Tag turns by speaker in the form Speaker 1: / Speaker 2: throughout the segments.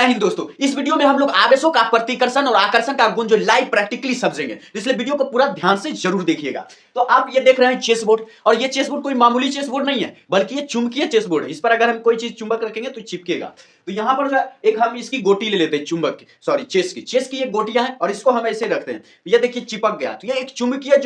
Speaker 1: हिंद दोस्तों, इस वीडियो में हम लोग आवेशों का प्रतिकर्षण और आकर्षण का गुण जो लाइव प्रैक्टिकली समझेंगे, इसलिए वीडियो को पूरा ध्यान से जरूर देखिएगा। तो आप ये देख रहे हैं चेस बोर्ड, और ये चेस बोर्ड कोई मामूली चेस बोर्ड नहीं है, बल्कि ये चुंबकीय चेस बोर्ड है। इस पर अगर हम कोई चीज चुंबक रखेंगे तो चिपकेगा। तो यहाँ पर जो एक हम इसकी गोटी ले लेते हैं, चुंबक की, सॉरी चेस की ये गोटियां हैं, और इसको हम ऐसे रखते हैं। ये देखिए चिपक गया। तो ये एक चुंबकीय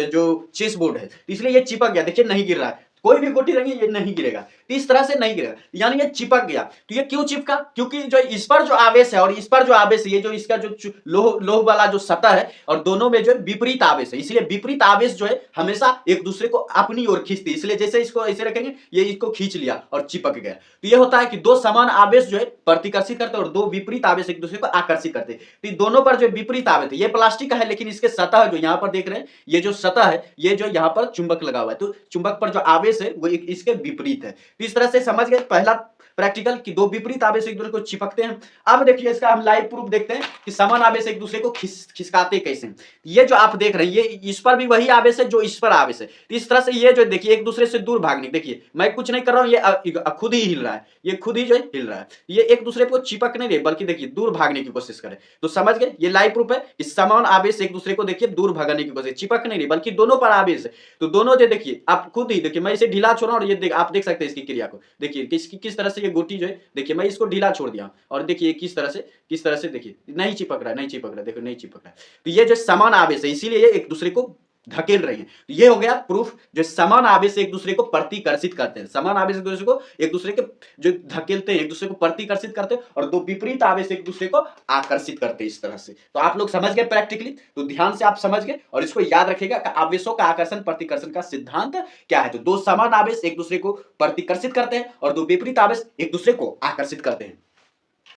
Speaker 1: जो चेस बोर्ड है, इसलिए ये चिपक गया। देखिए नहीं गिर रहा है, कोई भी गोटी रहेंगे ये नहीं गिरेगा, इस तरह से नहीं गिरेगा, यानी ये चिपक गया। तो ये क्यों चिपका? क्योंकि जो इस पर जो आवेश है और इस पर जो आवेश है, ये जो इसका जो लोह वाला जो सतह है, और दोनों में जो है विपरीत आवेश है, इसलिए विपरीत आवेश जो है हमेशा एक दूसरे को अपनी ओर खींचती है। इसलिए जैसे इसको ऐसे रखेंगे, ये इसको खींच लिया और चिपक गया। तो ये होता है कि दो समान आवेश जो है प्रतिकर्षित करते हैं और दो विपरीत आवेश एक दूसरे को आकर्षित करते हैं। तो दोनों पर जो विपरीत आवेश है, ये प्लास्टिक का है, लेकिन इसके सतह जो यहाँ पर देख रहे हैं, ये जो सतह है, ये जो यहाँ पर चुंबक लगा हुआ है, तो चुंबक पर जो आवेश है वो इसके विपरीत है। तो इस तरह से समझ गए पहला प्रैक्टिकल कि दो विपरीत आवेश एक दूसरे को चिपकते हैं। अब देखिए इसका हम लाइव प्रूफ देखते हैं कि समान आवेश एक दूसरे को खिसकाते कैसे। ये जो आप देख रहे हैं, ये इस पर भी वही आवेश है जो इस पर आवेश है। तो इस तरह से ये जो देखिए एक दूसरे से दूर भागने, देखिए मैं कुछ नहीं कर रहा हूं, ये खुद ही हिल रहा है, ये खुद ही जो है हिल रहा है। ये एक दूसरे को चिपक नहीं रहे, बल्कि देखिए दूर भागने की कोशिश करे। तो समझ गए, ये लाइव प्रूफ है कि समान आवेश एक दूसरे को देखिए दूर भागने की कोशिश, चिपक नहीं रही, बल्कि दोनों पर आवेश है। तो दोनों जो देखिए आप खुद ही देखिए, मैं इसे ढीला छोड़ रहा हूं, और ये आप देख सकते हैं इसकी क्रिया को। देखिए किस तरह से ये गोटी जो है, देखिए मैं इसको ढीला छोड़ दिया, और देखिए किस तरह से देखिए नहीं चिपक रहा है, देखो नहीं चिपक रहा है। तो ये जो समान आवेश है, इसीलिए ये एक दूसरे को धकेल रही है। तो ये हो गया प्रूफ, जो समान आवेश एक दूसरे को प्रतिकर्षित करते हैं। समान आवेश एक दूसरे को जो धकेलते हैं, एक दूसरे को प्रतिकर्षित करते हैं, और दो विपरीत आवेश एक दूसरे को आकर्षित करते हैं। इस तरह से तो आप लोग समझ गए प्रैक्टिकली, तो ध्यान से आप समझ गए, और इसको याद रखिएगा कि आवेशों का आकर्षण प्रतिकर्षण का सिद्धांत क्या है। तो दो समान आवेश एक दूसरे को प्रतिकर्षित करते हैं और दो विपरीत आवेश एक दूसरे को आकर्षित करते हैं।